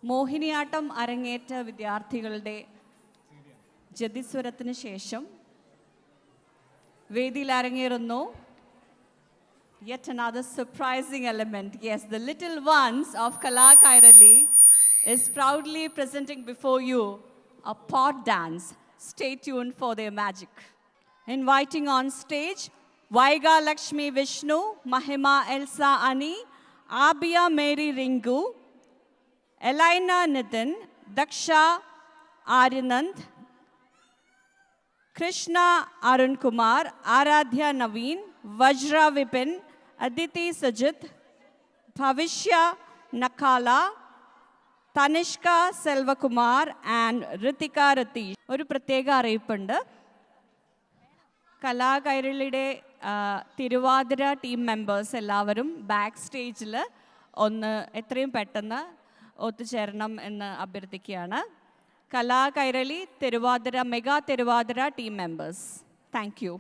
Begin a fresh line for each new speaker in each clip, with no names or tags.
മോഹിനിയാട്ടം അരങ്ങേറ്റ വിദ്യാർത്ഥികളുടെ ജതിസ്വരത്തിന് ശേഷം വേദിയിൽ അരങ്ങേറുന്നു yet another surprising element. Yes, the little ones of Kala Kairali is proudly presenting before you a pot dance. Stay tuned for their magic. Inviting on stage Vaiga Lakshmi Vishnu, Mahima Elsa Ani, Abia Mary Ringu, Elena Nitin, Daksha Aryanand, Krishna Arun Kumar, Aradhya Naveen, Vajra Vipin, Aditi Sujit, Bhavishya Nakala, Tanishka Selvakumar and Ritika Ratish. ഒരു പ്രത്യേക അറിയിപ്പുണ്ട്. കലാ കൈരളിയുടെ Thiruvathira team members എല്ലാവരും back സ്റ്റേജിൽ ഒന്ന് എത്രയും പെട്ടെന്ന് ഒത്തുചേരണം എന്ന് അഭ്യർത്ഥിക്കുകയാണ്. Kala Kairali Thiruvathira mega Thiruvathira team members. Thank you.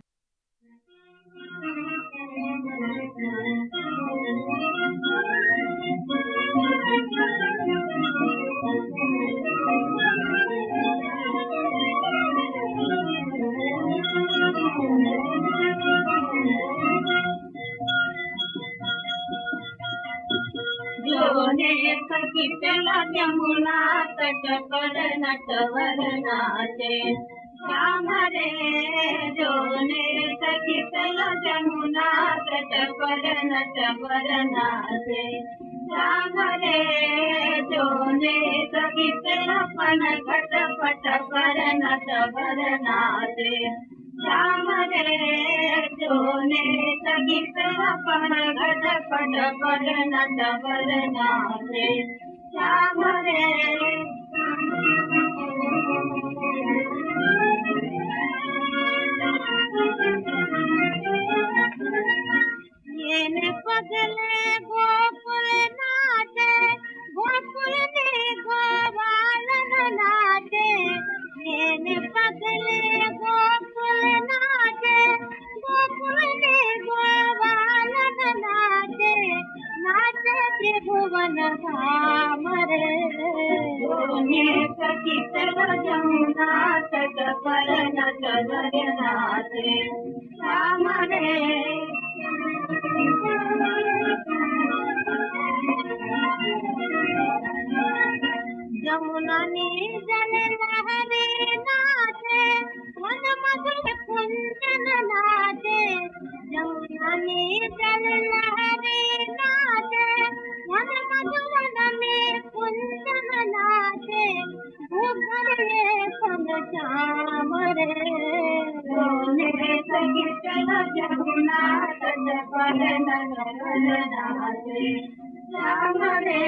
सखी चला यमुना तट पर नटवर नाचे श्याम रे जोने सखी चला यमुना तट पर नटवर नाचे श्याम रे जोने सखी चला पन घट पट पर नटवर नाचे श्याम रे जोने सखी चला पन घट पट पर नटवर नाचे श्याम रे ये पगले गोकुल नाचे गोकुल में गोपाल नाचे ये पगले गोकुल नाचे गोकुल में गोपाल नाचे नाचे त्रिभुवन धाम रे सखी चलो जमुना तट पर नटवर नाचे श्याम रे जमुना जल लहरी नाचे मन मधुर कुंजन नाचे जमुना जल लहरी नाचे मन मधुवन में कुंजन नाचे भूखर सन श्याम रे सोने सखी चलो जमुना तट पर नटवर नाचे श्याम रे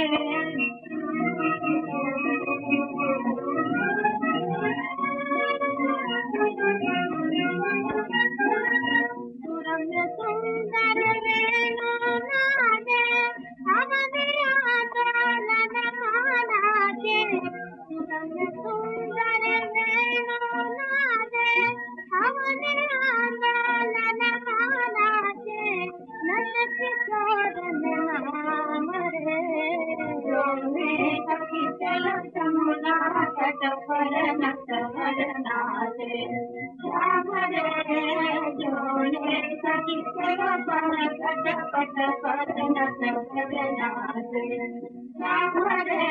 सुंदर वेणु नाचे हमारे आंदोलन नाचे सुंदर वेणु नाचे हमारे आंदोलन नाचे नट किशोर नाम रे सखी चलो जमुना तट पर नटवर नाचे श्याम रे जोने सखी चलो पन घट पट पर नटवर नाचे श्याम रे